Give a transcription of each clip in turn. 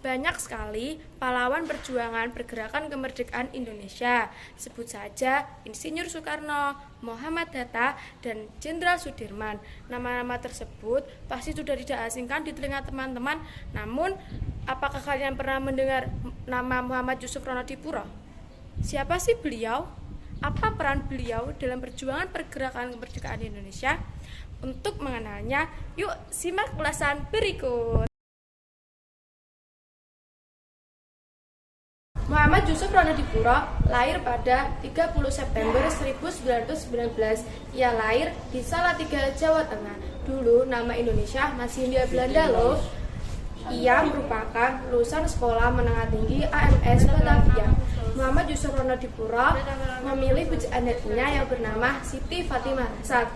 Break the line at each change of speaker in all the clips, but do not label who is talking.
Banyak sekali pahlawan perjuangan pergerakan kemerdekaan Indonesia. Sebut saja Insinyur Soekarno, Muhammad Hatta, dan Jenderal Sudirman. Nama-nama tersebut pasti sudah tidak asingkan di telinga teman-teman. Namun, apakah kalian pernah mendengar nama Muhammad Yusuf Ronodipuro? Siapa sih beliau? Apa peran beliau dalam perjuangan pergerakan kemerdekaan Indonesia? Untuk mengenalnya, yuk simak ulasan berikut. Muhammad Yusuf Ronodipuro lahir pada 30 September 1919. Ia lahir di Salatiga, Jawa Tengah. Dulu nama Indonesia masih Hindia Belanda loh. Ia merupakan lulusan sekolah menengah tinggi AMS Batavia. Muhammad Yusuf Ronodipuro memilih pujaannya yang bernama Siti Fatimah Rasad.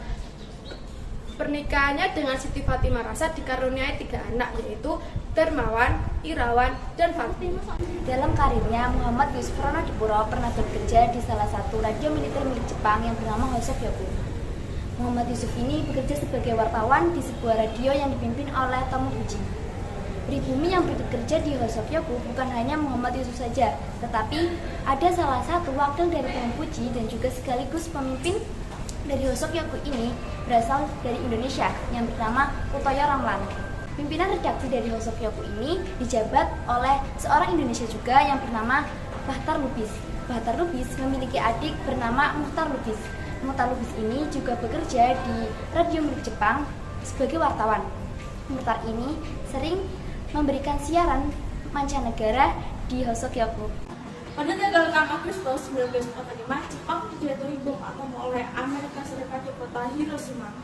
Pernikahannya dengan Siti Fatimah Rasad dikaruniai 3 anak, yaitu Darmawan, Irawan, dan Fatimah.
Dalam karirnya, Muhammad Yusuf Ronodipuro pernah bekerja di salah satu radio militer milik Jepang yang bernama Hosokyoku. Muhammad Yusuf ini bekerja sebagai wartawan di sebuah radio yang dipimpin oleh Tomofuji. Pribumi yang bekerja di Hosokyoku bukan hanya Muhammad Yusuf saja, tetapi ada salah satu wakil dari Tomofuji dan juga sekaligus pemimpin dari Hosokyoku ini berasal dari Indonesia yang bernama Utoyo Ramlan. Pimpinan redaksi dari Hosokyoku ini dijabat oleh seorang Indonesia juga yang bernama Bahtar Lubis. Bahtar Lubis memiliki adik bernama Muhtar Lubis. Muhtar Lubis ini juga bekerja di radio milik Jepang sebagai wartawan. Muhtar ini sering memberikan siaran mancanegara di Hosokyoku.
Pada tanggal 6 Agustus 1945, Jepang dijatuhi bom atom oleh Amerika Serikat di kota Hiroshima.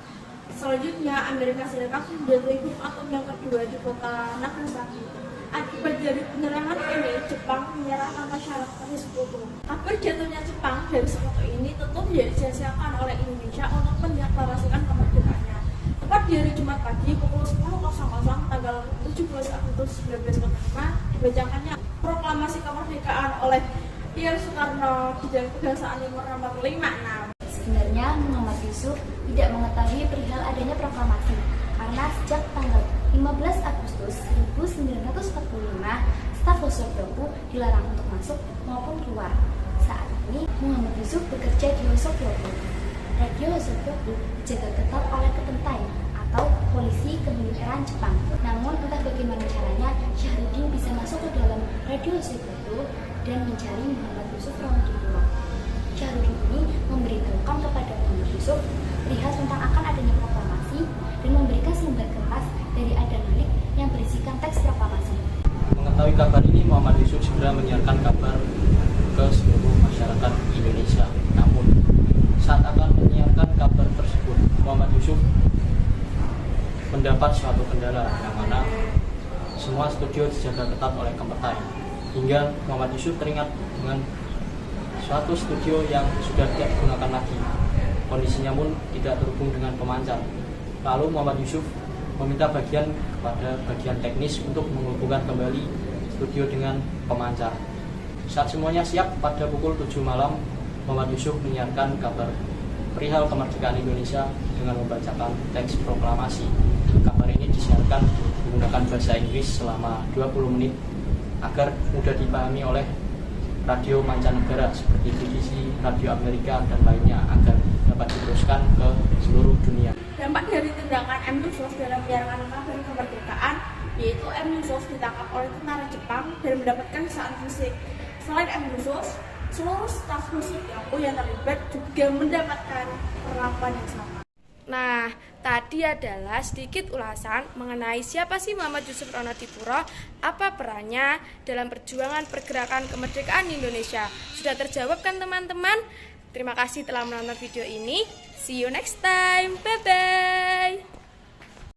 Selanjutnya, Amerika Serikat menjatuhi bom atom yang kedua di kota Nagasaki. Akibat dari penyerangan ini, Jepang menyerahkan masyarakat sekutu. Kabar jatuhnya Jepang dari sekutu ini tentu tidak disia-siakan oleh Indonesia untuk mendeklarasikan kemerdekaannya. Tepat di hari Jumat pagi pukul 10.00 tanggal 17 Agustus 1945 dibacakannya proklamasi kemerdekaan oleh Pierre Soekarno di Jalan Pegangsaan Timur nomor 56.
Sebenarnya Muhammad Yusuf tidak mengetahui perihal adanya proklamasi karena sejak tanggal 15 Agustus 1945 staf Hosokyoku dilarang untuk masuk maupun keluar. Saat ini Muhammad Yusuf bekerja di Hosokyoku. Radio Hosokyoku dijaga ketat oleh kepentai atau polisi kemiliteran Jepang. Namun entah bagaimana caranya Syahrudin bisa masuk ke dalam radio Hosokyoku dan mencari Muhammad Yusuf Ronodipuro. Syahrudin ini memberitahukan kepada Muhammad Yusuf perihal tentang akan adanya proklamasi dan memberikan selembar kertas dari Adan Malik yang berisikan teks proklamasi.
Mengetahui kabar ini, Muhammad Yusuf segera menyiarkan kabar ke seluruh masyarakat Indonesia. Namun, saat akan menyiarkan kabar tersebut, Muhammad Yusuf mendapat suatu kendala yang mana semua studio dijaga ketat oleh kepentai. Hingga Muhammad Yusuf teringat dengan suatu studio yang sudah tidak digunakan lagi. Kondisinya pun tidak terhubung dengan pemancar. Lalu Muhammad Yusuf meminta kepada bagian teknis untuk menghubungkan kembali studio dengan pemancar. Saat semuanya siap, pada pukul 7 malam, Muhammad Yusuf menyiarkan kabar perihal kemerdekaan Indonesia dengan membacakan teks proklamasi. Kabar ini disiarkan menggunakan bahasa Inggris selama 20 menit agar mudah dipahami oleh radio mancanegara seperti BBC, Radio Amerika, dan lainnya agar dapat diteruskan ke seluruh dunia.
Dampak dari tindakan M. Yusuf dalam menyiarkan kabar kemerdekaan yaitu M. Yusuf ditangkap oleh tentara Jepang dan mendapatkan siksaan fisik. Selain M. Yusuf, seluruh staf Hosokyoku yang terlibat juga mendapatkan perlakuan yang sama.
Nah, tadi adalah sedikit ulasan mengenai siapa sih Muhammad Yusuf Ronodipuro, apa perannya dalam perjuangan pergerakan kemerdekaan Indonesia. Sudah terjawab kan teman-teman? Terima kasih telah menonton video ini. See you next time. Bye-bye.